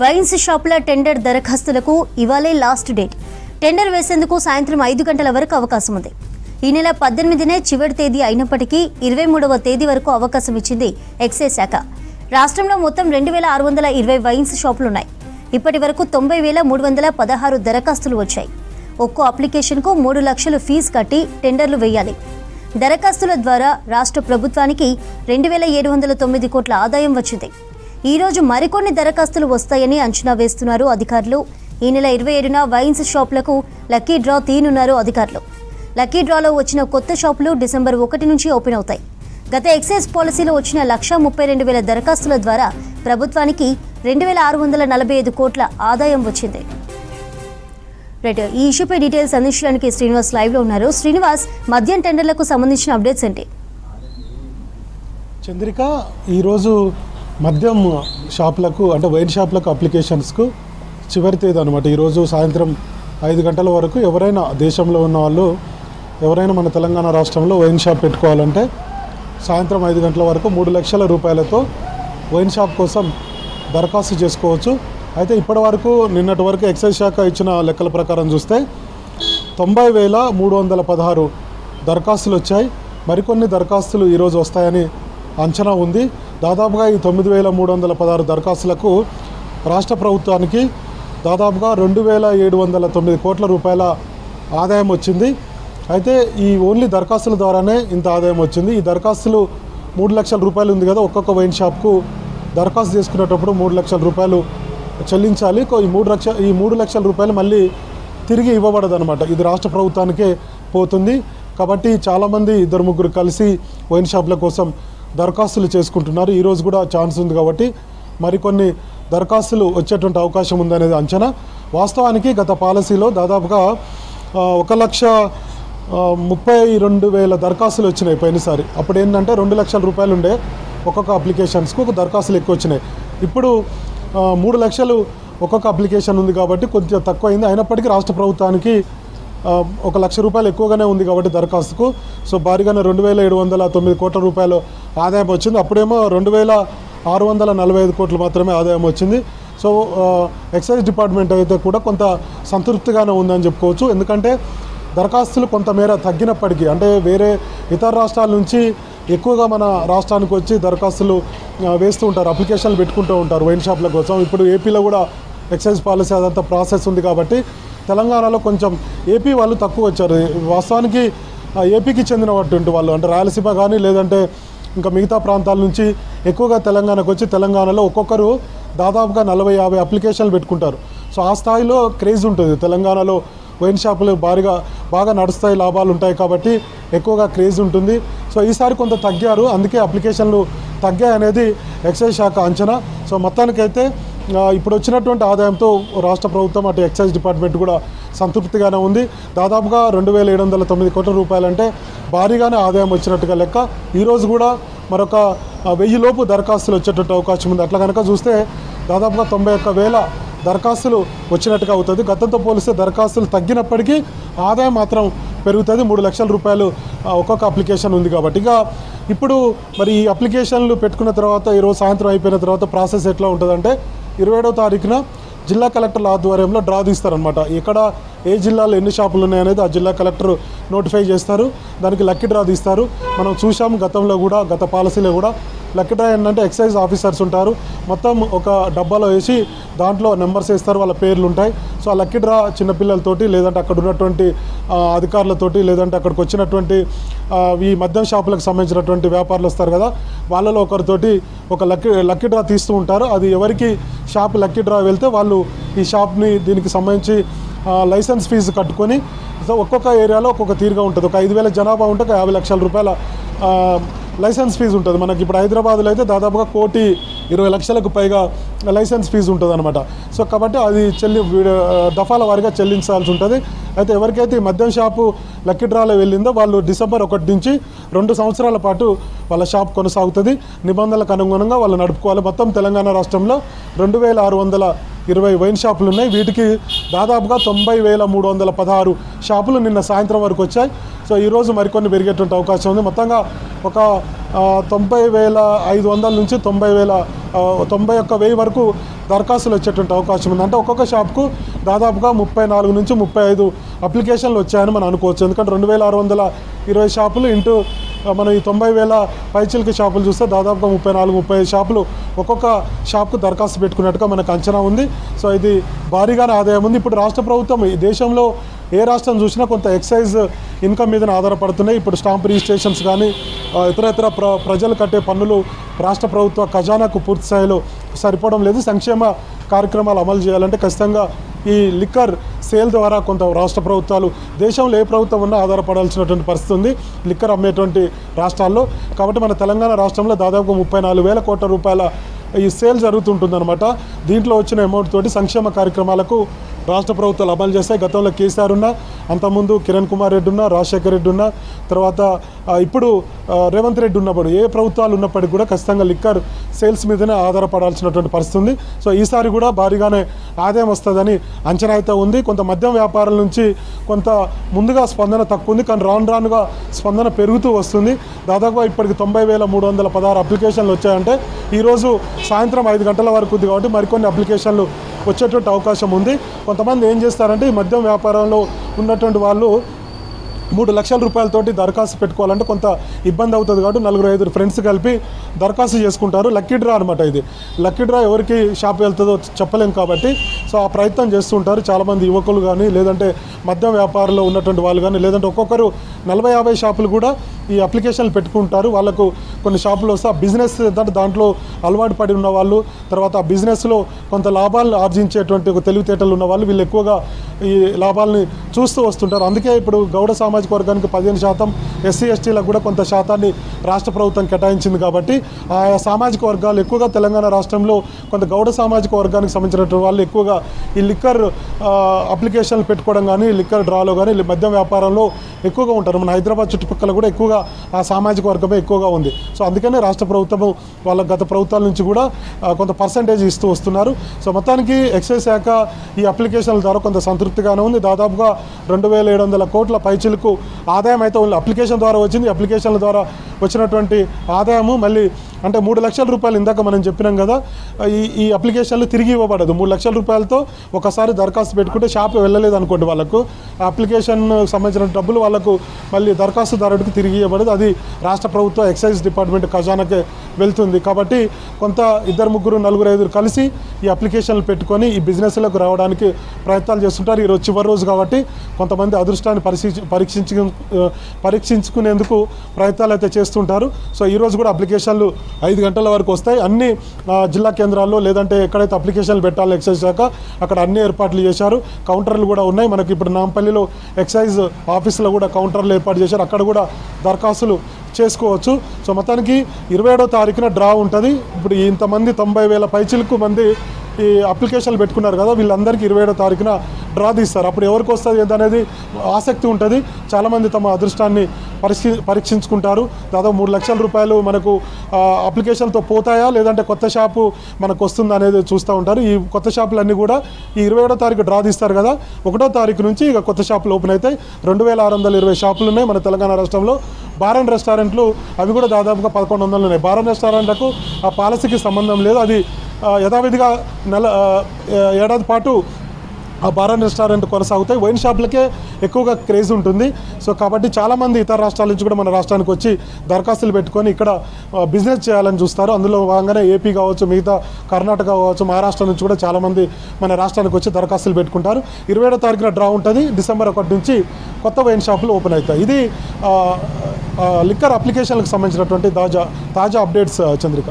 Wines షాపుల tender దరఖాస్తులకు ఇవాళే last date. Tender వేసేందుకు సాయంత్రం 5 గంటల వరకు అవకాశం ఉంది. ఈ నెల 18నే చివరి తేదీ అయినప్పటికీ 23వ తేదీ వరకు అవకాశం ఇచ్చింది ఎక్సైజ్ శాఖ. రాష్ట్రంలో మొత్తం 2620 వైన్స్ షాపులున్నాయి. ఇప్పటి వరకు 90,316 దరఖాస్తులు వచ్చాయి. ఒక్కో అప్లికేషన్కు 3 లక్షలు ఫీజు కట్టి టెండర్లు వేయాలి. దరఖాస్తుల ద్వారా రాష్ట్ర ప్రభుత్వానికి 2,709 కోట్ల ఆదాయం వచ్చింది. ఈ రోజు మరికొన్ని దరఖాస్తులు వస్తాయని అంచనా వేస్తున్నారు అధికారులు. ఈ నెల 27న వైన్స్ షాపులకు లక్కీ డ్రా తీయనున్నారు అధికారులు. లక్కీ డ్రాలో వచ్చిన కొత్త షాపులు డిసెంబర్ 1 నుంచి ఓపెన్ అవుతాయి. గత ఎక్సైజ్ పాలసీలో వచ్చిన 1,32,000 దరఖాస్తుల ద్వారా ప్రభుత్వానికి 2,645 కోట్ల ఆదాయం వచ్చింది. రైట్, ఈ ఇష్యూపై డీటెయిల్స్ అందించడానికి శ్రీనివాస్ లైవ్లో ఉన్నారు. శ్రీనివాస్, మద్యం టెండర్లకు సంబంధించిన అప్డేట్స్ ఏంటి? చంద్రిక, ఈరోజు మద్యం షాపులకు అంటే వైన్ షాపులకు అప్లికేషన్స్కు చివరి తేదీ అనమాట. ఈరోజు సాయంత్రం 5 గంటల వరకు ఎవరైనా దేశంలో ఉన్న వాళ్ళు ఎవరైనా మన తెలంగాణ రాష్ట్రంలో వైన్ షాప్ పెట్టుకోవాలంటే సాయంత్రం 5 గంటల వరకు 3 లక్షల రూపాయలతో వైన్ షాప్ కోసం దరఖాస్తు చేసుకోవచ్చు. అయితే ఇప్పటి వరకు నిన్నటి వరకు ఎక్సైజ్ శాఖ ఇచ్చిన లెక్కల ప్రకారం చూస్తే 90,316 దరఖాస్తులు వచ్చాయి. మరికొన్ని దరఖాస్తులు ఈరోజు వస్తాయని అంచనా ఉంది. దాదాపుగా ఈ 9,316 దరఖాస్తులకు రాష్ట్ర ప్రభుత్వానికి దాదాపుగా 2,709 కోట్ల రూపాయల ఆదాయం వచ్చింది. అయితే ఈ ఓన్లీ దరఖాస్తుల ద్వారానే ఇంత ఆదాయం వచ్చింది. ఈ దరఖాస్తులు 3 లక్షల రూపాయలు ఉంది కదా, ఒక్కొక్క వైన్ షాప్కు దరఖాస్తు చేసుకునేటప్పుడు 3 లక్షల రూపాయలు చెల్లించాలి. ఈ 3 లక్షల రూపాయలు మళ్ళీ తిరిగి ఇవ్వబడదు అనమాట. ఇది రాష్ట్ర ప్రభుత్వానికే పోతుంది. కాబట్టి చాలామంది 2-3 కలిసి వైన్ షాపుల కోసం దరఖాస్తులు చేసుకుంటున్నారు. ఈరోజు కూడా ఛాన్స్ ఉంది కాబట్టి మరికొన్ని దరఖాస్తులు వచ్చేటువంటి అవకాశం ఉందనేది అంచనా. వాస్తవానికి గత పాలసీలో దాదాపుగా 1,32,000 దరఖాస్తులు వచ్చినాయి పోయినసారి. అప్పుడు ఏంటంటే 2 లక్షల రూపాయలు ఉండే ఒక్కొక్క అప్లికేషన్స్కు, దరఖాస్తులు ఎక్కువ వచ్చినాయి. ఇప్పుడు 3 లక్షలు ఒక్కొక్క అప్లికేషన్ ఉంది కాబట్టి కొంచెం తక్కువ అయింది. అయినప్పటికీ రాష్ట్ర ప్రభుత్వానికి 1 లక్ష రూపాయలు ఎక్కువగానే ఉంది కాబట్టి దరఖాస్తుకు సో భారీగానే 2,709 కోట్ల రూపాయలు ఆదాయం వచ్చింది. అప్పుడేమో 2,645 కోట్లు మాత్రమే ఆదాయం వచ్చింది. సో ఎక్సైజ్ డిపార్ట్మెంట్ అయితే కూడా కొంత సంతృప్తిగానే ఉందని చెప్పుకోవచ్చు. ఎందుకంటే దరఖాస్తులు కొంతమేర తగ్గినప్పటికీ, అంటే వేరే ఇతర రాష్ట్రాల నుంచి ఎక్కువగా మన రాష్ట్రానికి వచ్చి దరఖాస్తులు వేస్తూ ఉంటారు, అప్లికేషన్లు పెట్టుకుంటూ ఉంటారు వైన్ షాప్ల కోసం. ఇప్పుడు ఏపీలో కూడా ఎక్సైజ్ పాలసీ అదంతా ప్రాసెస్ ఉంది కాబట్టి తెలంగాణలో కొంచెం ఏపీ వాళ్ళు తక్కువ వచ్చారు. వాస్తవానికి ఏపీకి చెందినటువంటి వాళ్ళు అంటే రాయలసీమ కానీ లేదంటే ఇంకా మిగతా ప్రాంతాల నుంచి ఎక్కువగా తెలంగాణకు వచ్చి తెలంగాణలో ఒక్కొక్కరు దాదాపుగా 40-50 అప్లికేషన్లు పెట్టుకుంటారు. సో ఆ స్థాయిలో క్రేజ్ ఉంటుంది తెలంగాణలో. వైన్ షాపులు బాగా నడుస్తాయి, లాభాలు ఉంటాయి కాబట్టి ఎక్కువగా క్రేజ్ ఉంటుంది. సో ఈసారి కొంత తగ్గారు, అందుకే అప్లికేషన్లు తగ్గాయి అనేది ఎక్సైజ్ శాఖ అంచనా. సో మొత్తానికైతే ఇప్పుడు వచ్చినటువంటి ఆదాయంతో రాష్ట్ర ప్రభుత్వం అటు ఎక్సైజ్ డిపార్ట్మెంట్ కూడా సంతృప్తిగానే ఉంది. దాదాపుగా 2,709 కోట్ల రూపాయలు అంటే భారీగానే ఆదాయం వచ్చినట్టుగా లెక్క. ఈరోజు కూడా మరొక 1000 లోపు దరఖాస్తులు వచ్చేటట్టు అవకాశం ఉంది. అట్లా కనుక చూస్తే దాదాపుగా 91,000 దరఖాస్తులు వచ్చినట్టుగా అవుతుంది. గతంతో పోలిస్తే దరఖాస్తులు తగ్గినప్పటికీ ఆదాయం మాత్రం పెరుగుతుంది. 3 లక్షల రూపాయలు ఒక్కొక్క అప్లికేషన్ ఉంది కాబట్టి. ఇక ఇప్పుడు మరి ఈ అప్లికేషన్లు పెట్టుకున్న తర్వాత ఈరోజు సాయంత్రం అయిపోయిన తర్వాత ప్రాసెస్ ఎట్లా ఉంటుందంటే 27వ తారీఖున జిల్లా కలెక్టర్ల ఆధ్వర్యంలో డ్రా తీస్తారనమాట. ఎక్కడ ఏ జిల్లాలో ఎన్ని షాపులు ఉన్నాయనేది ఆ జిల్లా కలెక్టర్ నోటిఫై చేస్తారు. దానికి లక్కీ డ్రా తీస్తారు. మనం చూసాము గతంలో కూడా, గత పాలసీలో కూడా లక్కీ డ్రా ఏంటంటే ఎక్సైజ్ ఆఫీసర్స్ ఉంటారు, మొత్తం ఒక డబ్బాలో వేసి దాంట్లో నెంబర్స్ వేస్తారు, వాళ్ళ పేర్లు ఉంటాయి. సో ఆ లక్కీ డ్రా చిన్నపిల్లలతోటి లేదంటే అక్కడ ఉన్నటువంటి అధికారులతోటి లేదంటే అక్కడికి వచ్చినటువంటి ఈ మద్యం షాపులకు సంబంధించినటువంటి వ్యాపారులు వస్తారు కదా, వాళ్ళలో ఒకరితోటి ఒక లక్కీ డ్రా తీస్తూ ఉంటారు. అది ఎవరికి షాప్ లక్కీ డ్రా వెళ్తే వాళ్ళు ఈ షాప్ని దీనికి సంబంధించి లైసెన్స్ ఫీజు కట్టుకొని ఒక్కొక్క ఏరియాలో ఒక్కొక్క తీరుగా ఉంటుంది. ఒక 5,000 జనాభా ఉంటే 50 లక్షల రూపాయల లైసెన్స్ ఫీజు ఉంటుంది. మనకి ఇప్పుడు హైదరాబాద్లో అయితే దాదాపుగా 1,20,00,000కు పైగా లైసెన్స్ ఫీజు ఉంటుంది అనమాట. సో కాబట్టి అది దఫాల వారీగా చెల్లించాల్సి ఉంటుంది. అయితే ఎవరికైతే ఈ మద్యం షాపు లక్కీ డ్రాలో వెళ్ళిందో వాళ్ళు డిసెంబర్ 1 నుంచి 2 సంవత్సరాల పాటు వాళ్ళ షాప్ కొనసాగుతుంది. నిబంధనలకు అనుగుణంగా వాళ్ళు నడుపుకోవాలి. మొత్తం తెలంగాణ రాష్ట్రంలో 2,620 వైన్ షాపులు ఉన్నాయి. వీటికి దాదాపుగా 90,316 షాపులు నిన్న సాయంత్రం వరకు వచ్చాయి. సో ఈరోజు మరికొన్ని పెరిగేటువంటి అవకాశం ఉంది. మొత్తంగా ఒక 90,500 నుంచి 91,000 వరకు దరఖాస్తులు వచ్చేటువంటి అవకాశం ఉంది. అంటే ఒక్కొక్క షాప్కు దాదాపుగా 34 నుంచి 35 అప్లికేషన్లు వచ్చాయని మనం అనుకోవచ్చు. ఎందుకంటే 2,620 షాపులు ఇంటూ మనం ఈ 90,000 పైచిలకి షాపులు చూస్తే దాదాపుగా 34-35 షాపులు ఒక్కొక్క షాప్కు దరఖాస్తు పెట్టుకున్నట్టుగా మనకు అంచనా ఉంది. సో ఇది భారీగానే ఆదాయం ఉంది. ఇప్పుడు రాష్ట్ర ప్రభుత్వం ఈ దేశంలో ఏ రాష్ట్రం చూసినా కొంత ఎక్సైజ్ ఇన్కమ్ మీద ఆధారపడుతున్నాయి. ఇప్పుడు స్టాంప్ రిజిస్ట్రేషన్స్ కానీ ఇతర ప్రజలు కట్టే పన్నులు రాష్ట్ర ప్రభుత్వ ఖజానాకు పూర్తి స్థాయిలో సరిపోవడం లేదు. సంక్షేమ కార్యక్రమాలు అమలు చేయాలంటే ఖచ్చితంగా ఈ లిక్కర్ సేల్ ద్వారా కొంత రాష్ట్ర ప్రభుత్వాలు దేశంలో ఏ ప్రభుత్వం ఉన్నా ఆధారపడాల్సినటువంటి పరిస్థితి ఉంది లిక్కర్ అమ్మేటువంటి రాష్ట్రాల్లో. కాబట్టి మన తెలంగాణ రాష్ట్రంలో దాదాపు 34,000 కోట్ల రూపాయల ఈ సేల్ జరుగుతుంటుందన్నమాట. దీంట్లో వచ్చిన అమౌంట్ తోటి సంక్షేమ కార్యక్రమాలకు రాష్ట్ర ప్రభుత్వాలు అమలు చేస్తాయి. గతంలో కేసీఆర్ ఉన్నా, అంతకుముందు కిరణ్ కుమార్ రెడ్డి ఉన్నా, రాజశేఖర రెడ్డి ఉన్నా, తర్వాత ఇప్పుడు రేవంత్ రెడ్డి ఉన్నప్పుడు ఏ ప్రభుత్వాలు ఉన్నప్పటికీ కూడా ఖచ్చితంగా లిక్కర్ సేల్స్ మీదనే ఆధారపడాల్సినటువంటి పరిస్థితి ఉంది. సో ఈసారి కూడా భారీగానే ఆదాయం వస్తుందని అంచనా అయితే ఉంది. కొంత మద్యం వ్యాపారాల నుంచి కొంత ముందుగా స్పందన తక్కువ ఉంది, కానీ రానుగా స్పందన పెరుగుతూ వస్తుంది. దాదాపుగా ఇప్పటికి 90,316 అప్లికేషన్లు వచ్చాయంటే ఈరోజు సాయంత్రం 5 గంటల వరకు ఉంది కాబట్టి మరికొన్ని అప్లికేషన్లు వచ్చేటువంటి అవకాశం ఉంది. కొంతమంది ఏం చేస్తారంటే ఈ మద్యం వ్యాపారంలో ఉన్నటువంటి వాళ్ళు 3 లక్షల రూపాయలతోటి దరఖాస్తు పెట్టుకోవాలంటే కొంత ఇబ్బంది అవుతుంది కాబట్టి 4-5 ఫ్రెండ్స్ కలిపి దరఖాస్తు చేసుకుంటారు. లక్కీ డ్రా అనమాట ఇది. లక్కీ డ్రా ఎవరికి షాప్ వెళ్తుందో చెప్పలేం కాబట్టి సో ఆ ప్రయత్నం చేస్తుంటారు చాలామంది యువకులు కానీ, లేదంటే మద్యం వ్యాపారంలో ఉన్నటువంటి వాళ్ళు కానీ, లేదంటే ఒక్కొక్కరు 40-50 షాపులు కూడా ఈ అప్లికేషన్లు పెట్టుకుంటారు. వాళ్ళకు కొన్ని షాపులు వస్తే ఆ బిజినెస్ దాంట్లో అలవాటు పడి ఉన్న వాళ్ళు, తర్వాత ఆ బిజినెస్లో కొంత లాభాలను ఆర్జించేటువంటి ఒక తెలివితేటలు ఉన్న వాళ్ళు వీళ్ళు ఎక్కువగా ఈ లాభాలని చూస్తూ వస్తుంటారు. అందుకే ఇప్పుడు గౌడ సామాజిక వర్గానికి 15%, ఎస్సీ ఎస్టీలకు కూడా కొంత శాతాన్ని రాష్ట్ర ప్రభుత్వం కేటాయించింది కాబట్టి ఆ సామాజిక వర్గాలు ఎక్కువగా తెలంగాణ రాష్ట్రంలో కొంత గౌడ సామాజిక వర్గానికి సంబంధించినటువంటి వాళ్ళు ఎక్కువగా ఈ లిక్కర్ అప్లికేషన్లు పెట్టుకోవడం కానీ, లిక్కర్ డ్రాలో కానీ, మద్యం వ్యాపారంలో ఎక్కువగా ఉంటారు. మన హైదరాబాద్ చుట్టుపక్కల కూడా ఎక్కువగా ఆ సామాజిక వర్గమే ఎక్కువగా ఉంది. సో అందుకనే రాష్ట్ర ప్రభుత్వము వాళ్ళ గత ప్రభుత్వాల నుంచి కూడా కొంత పర్సంటేజ్ ఇస్తూ వస్తున్నారు. సో మొత్తానికి ఎక్సైజ్ శాఖ ఈ అప్లికేషన్ల ద్వారా కొంత సంతృప్తిగానే ఉంది. దాదాపుగా 2,700 కోట్ల పైచిలకు ఆదాయం అయితే అప్లికేషన్ ద్వారా వచ్చింది. అప్లికేషన్ల ద్వారా వచ్చినటువంటి ఆదాయము మళ్ళీ అంటే 3 లక్షల రూపాయలు ఇందాక మనం చెప్పినాం కదా, ఈ అప్లికేషన్లు తిరిగి ఇవ్వబడదు. 3 లక్షల రూపాయలతో ఒకసారి దరఖాస్తు పెట్టుకుంటే షాప్ వెళ్ళలేదు అనుకోండి, వాళ్ళకు ఆ అప్లికేషన్ సంబంధించిన డబ్బులు వాళ్ళకు మళ్ళీ దరఖాస్తుదారుడికి తిరిగి ఇవ్వబడదు. అది రాష్ట్ర ప్రభుత్వ ఎక్సైజ్ డిపార్ట్మెంట్ ఖజానాకే వెళ్తుంది. కాబట్టి కొంత 2-3-4-5 కలిసి ఈ అప్లికేషన్లు పెట్టుకొని ఈ బిజినెస్లకు రావడానికి ప్రయత్నాలు చేస్తుంటారు. ఈరోజు చివరి రోజు కాబట్టి కొంతమంది అదృష్టాన్ని పరీక్షించుకునేందుకు ప్రయత్నాలు అయితే చేస్తుంటారు. సో ఈరోజు కూడా అప్లికేషన్లు 5 గంటల వరకు వస్తాయి. అన్ని జిల్లా కేంద్రాల్లో లేదంటే ఎక్కడైతే అప్లికేషన్లు పెట్టాలో ఎక్సైజ్ శాఖ అక్కడ అన్ని ఏర్పాట్లు చేశారు. కౌంటర్లు కూడా ఉన్నాయి. మనకి ఇప్పుడు నాంపల్లిలో ఎక్సైజ్ ఆఫీసులో కూడా కౌంటర్లు ఏర్పాటు చేశారు. అక్కడ కూడా దరఖాస్తులు చేసుకోవచ్చు. సో మొత్తానికి 27వ తారీఖున డ్రా ఉంటుంది. ఇప్పుడు ఇంతమంది 90,000 పైచిలకు మంది ఈ అప్లికేషన్లు పెట్టుకున్నారు కదా, వీళ్ళందరికీ 27వ తారీఖున డ్రా తీస్తారు. అప్పుడు ఎవరికి వస్తుంది ఏంటనేది ఆసక్తి ఉంటుంది. చాలామంది తమ అదృష్టాన్ని పరీక్షించుకుంటారు. దాదాపు 3 లక్షల రూపాయలు మనకు అప్లికేషన్తో పోతాయా లేదంటే కొత్త షాపు మనకు వస్తుందా అనేది చూస్తూ ఉంటారు. ఈ కొత్త షాపులన్నీ కూడా ఈ 27వ తారీఖు డ్రా తీస్తారు కదా, 1వ తారీఖు నుంచి ఇక కొత్త షాపులు ఓపెన్ అవుతాయి. 2,620 షాపులు ఉన్నాయి మన తెలంగాణ రాష్ట్రంలో. బార్ అండ్ రెస్టారెంట్లు అవి కూడా దాదాపుగా 1,100 ఉన్నాయి. బార్ అండ్ రెస్టారెంట్లకు ఆ పాలసీకి సంబంధం లేదు. అది యథావిధిగా ఏడాది పాటు ఆ బార్ అండ్ రెస్టారెంట్ కొనసాగుతాయి. వైన్ షాపులకే ఎక్కువగా క్రేజ్ ఉంటుంది. సో కాబట్టి చాలామంది ఇతర రాష్ట్రాల నుంచి కూడా మన రాష్ట్రానికి వచ్చి దరఖాస్తులు పెట్టుకొని ఇక్కడ బిజినెస్ చేయాలని చూస్తారు. అందులో భాగంగానే ఏపీ కావచ్చు, మిగతా కర్ణాటక కావచ్చు, మహారాష్ట్ర నుంచి కూడా చాలామంది మన రాష్ట్రానికి వచ్చి దరఖాస్తులు పెట్టుకుంటారు. 27వ తారీఖున డ్రా ఉంటుంది. డిసెంబర్ 1 నుంచి కొత్త వైన్ షాపులు ఓపెన్ అవుతాయి. ఇది లిక్కర్ అప్లికేషన్లకు సంబంధించినటువంటి తాజా అప్డేట్స్ చంద్రిక.